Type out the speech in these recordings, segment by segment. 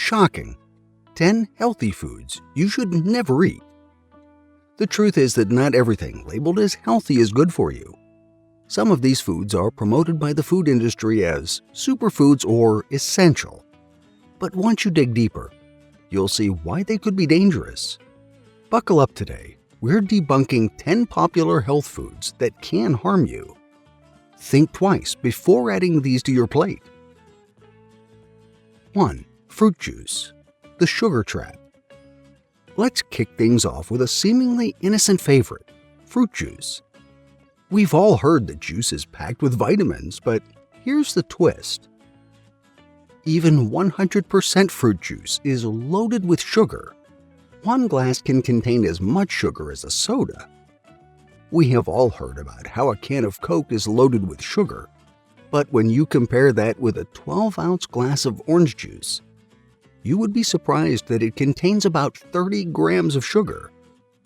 Shocking! 10 healthy foods you should never eat. The truth is that not everything labeled as healthy is good for you. Some of these foods are promoted by the food industry as superfoods or essential. But once you dig deeper, you'll see why they could be dangerous. Buckle up today. We're debunking 10 popular health foods that can harm you. Think twice before adding these to your plate. 1. Fruit juice. The sugar trap. Let's kick things off with a seemingly innocent favorite, fruit juice. We've all heard that juice is packed with vitamins, but here's the twist. Even 100% fruit juice is loaded with sugar. One glass can contain as much sugar as a soda. We have all heard about how a can of Coke is loaded with sugar, but when you compare that with a 12-ounce glass of orange juice, you would be surprised that it contains about 30 grams of sugar.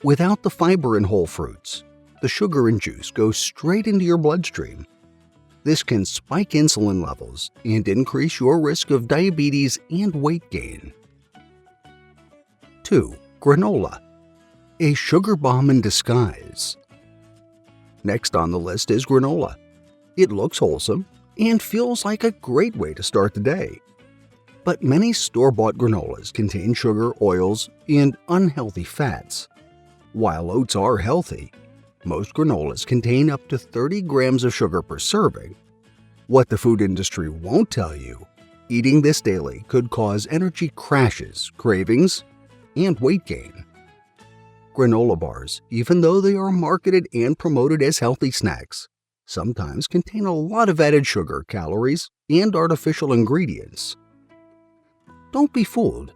Without the fiber in whole fruits, the sugar in juice goes straight into your bloodstream. This can spike insulin levels and increase your risk of diabetes and weight gain. 2. Granola. A sugar bomb in disguise. Next on the list is granola. It looks wholesome and feels like a great way to start the day. But many store-bought granolas contain sugar, oils, and unhealthy fats. While oats are healthy, most granolas contain up to 30 grams of sugar per serving. What the food industry won't tell you, eating this daily could cause energy crashes, cravings, and weight gain. Granola bars, even though they are marketed and promoted as healthy snacks, sometimes contain a lot of added sugar, calories, and artificial ingredients. Don't be fooled.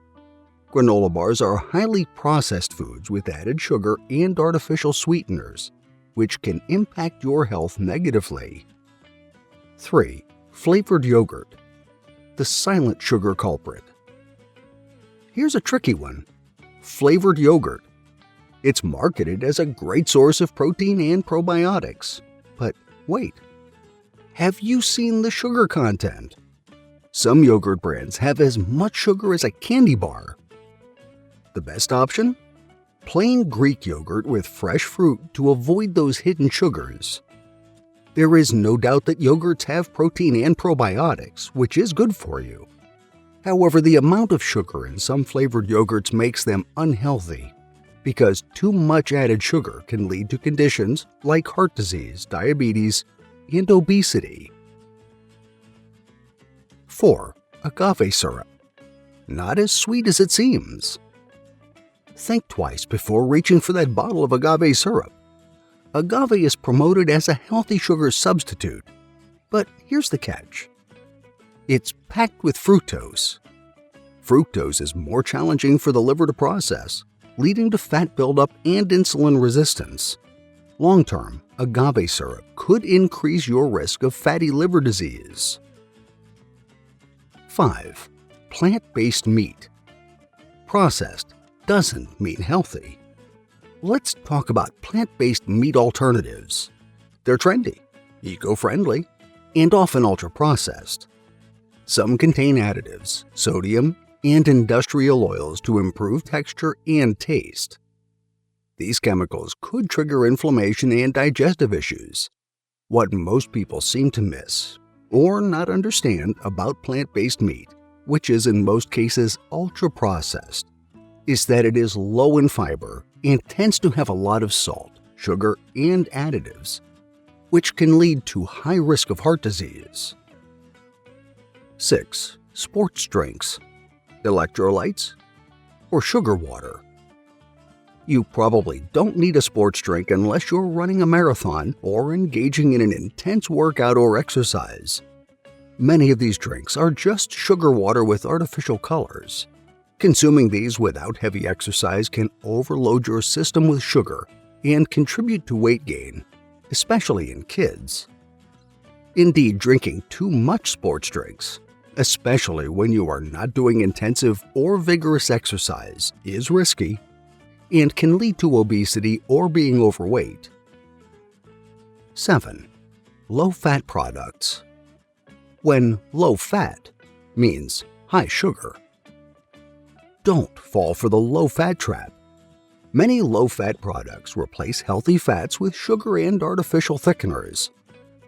Granola bars are highly processed foods with added sugar and artificial sweeteners, which can impact your health negatively. 3. Flavored yogurt. The silent sugar culprit. Here's a tricky one. Flavored yogurt. It's marketed as a great source of protein and probiotics. But wait, have you seen the sugar content? Some yogurt brands have as much sugar as a candy bar. The best option? Plain Greek yogurt with fresh fruit to avoid those hidden sugars. There is no doubt that yogurts have protein and probiotics, which is good for you. However, the amount of sugar in some flavored yogurts makes them unhealthy, because too much added sugar can lead to conditions like heart disease, diabetes, and obesity. 4. Agave syrup. Not as sweet as it seems. Think twice before reaching for that bottle of agave syrup. Agave is promoted as a healthy sugar substitute, but here's the catch. It's packed with fructose. Fructose is more challenging for the liver to process, leading to fat buildup and insulin resistance. Long-term, agave syrup could increase your risk of fatty liver disease. 5. Plant-based meat. Processed doesn't mean healthy. Let's talk about plant-based meat alternatives. They're trendy, eco-friendly, and often ultra-processed. Some contain additives, sodium, and industrial oils to improve texture and taste. These chemicals could trigger inflammation and digestive issues. What most people seem to miss or not understand about plant-based meat, which is in most cases ultra-processed, is that it is low in fiber and tends to have a lot of salt, sugar, and additives, which can lead to high risk of heart disease. 6. Sports drinks, electrolytes, or sugar water. You probably don't need a sports drink unless you're running a marathon or engaging in an intense workout or exercise. Many of these drinks are just sugar water with artificial colors. Consuming these without heavy exercise can overload your system with sugar and contribute to weight gain, especially in kids. Indeed, drinking too much sports drinks, especially when you are not doing intensive or vigorous exercise, is risky and can lead to obesity or being overweight. 7. Low-fat products. When low-fat means high sugar. Don't fall for the low-fat trap. Many low-fat products replace healthy fats with sugar and artificial thickeners.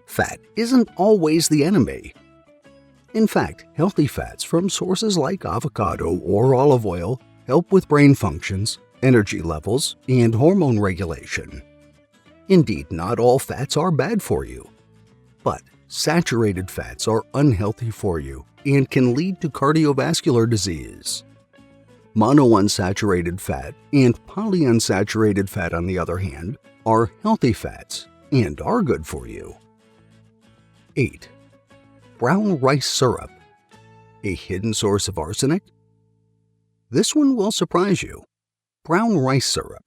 Fat isn't always the enemy. In fact, healthy fats from sources like avocado or olive oil help with brain functions, energy levels, and hormone regulation. Indeed, not all fats are bad for you. But saturated fats are unhealthy for you and can lead to cardiovascular disease. Monounsaturated fat and polyunsaturated fat, on the other hand, are healthy fats and are good for you. 8. Brown rice syrup. A hidden source of arsenic? This one will surprise you. Brown rice syrup.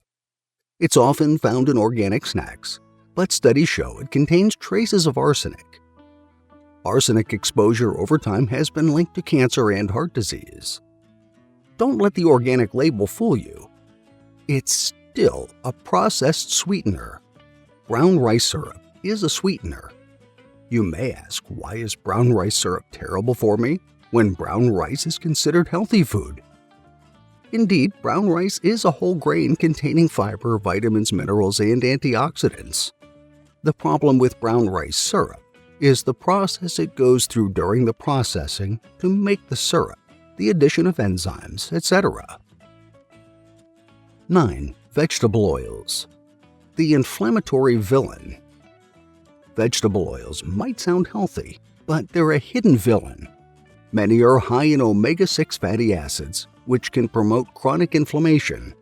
It's often found in organic snacks, but studies show it contains traces of arsenic. Arsenic exposure over time has been linked to cancer and heart disease. Don't let the organic label fool you. It's still a processed sweetener. Brown rice syrup is a sweetener. You may ask, why is brown rice syrup terrible for me when brown rice is considered healthy food? Indeed, brown rice is a whole grain containing fiber, vitamins, minerals, and antioxidants. The problem with brown rice syrup is the process it goes through during the processing to make the syrup, the addition of enzymes, etc. 9. Vegetable oils. The inflammatory villain. Vegetable oils might sound healthy, but they're a hidden villain. Many are high in omega-6 fatty acids, which can promote chronic inflammation.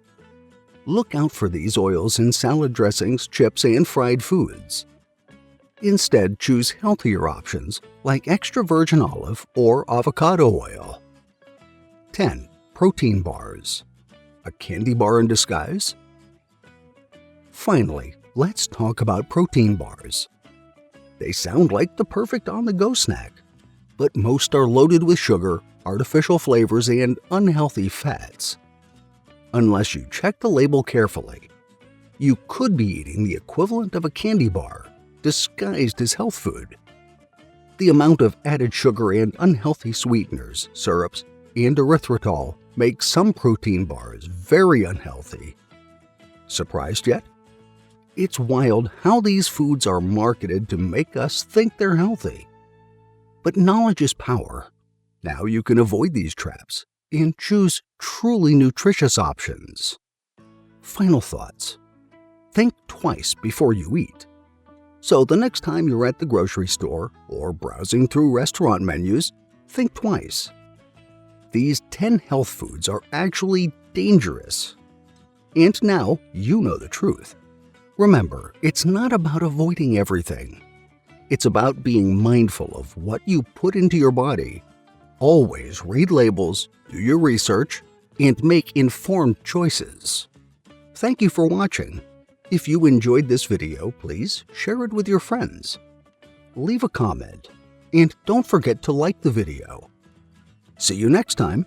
Look out for these oils in salad dressings, chips, and fried foods. Instead, choose healthier options like extra virgin olive or avocado oil. 10. Protein bars. A candy bar in disguise? Finally, let's talk about protein bars. They sound like the perfect on-the-go snack, but most are loaded with sugar, artificial flavors, and unhealthy fats. Unless you check the label carefully, you could be eating the equivalent of a candy bar, disguised as health food. The amount of added sugar and unhealthy sweeteners, syrups, and erythritol make some protein bars very unhealthy. Surprised yet? It's wild how these foods are marketed to make us think they're healthy. But knowledge is power. Now you can avoid these traps and choose truly nutritious options. Final thoughts. Think twice before you eat. So the next time you're at the grocery store or browsing through restaurant menus, think twice. These 10 health foods are actually dangerous. And now you know the truth. Remember, it's not about avoiding everything. It's about being mindful of what you put into your body. Always read labels, do your research, and make informed choices. Thank you for watching. If you enjoyed this video, please share it with your friends. Leave a comment, and don't forget to like the video. See you next time.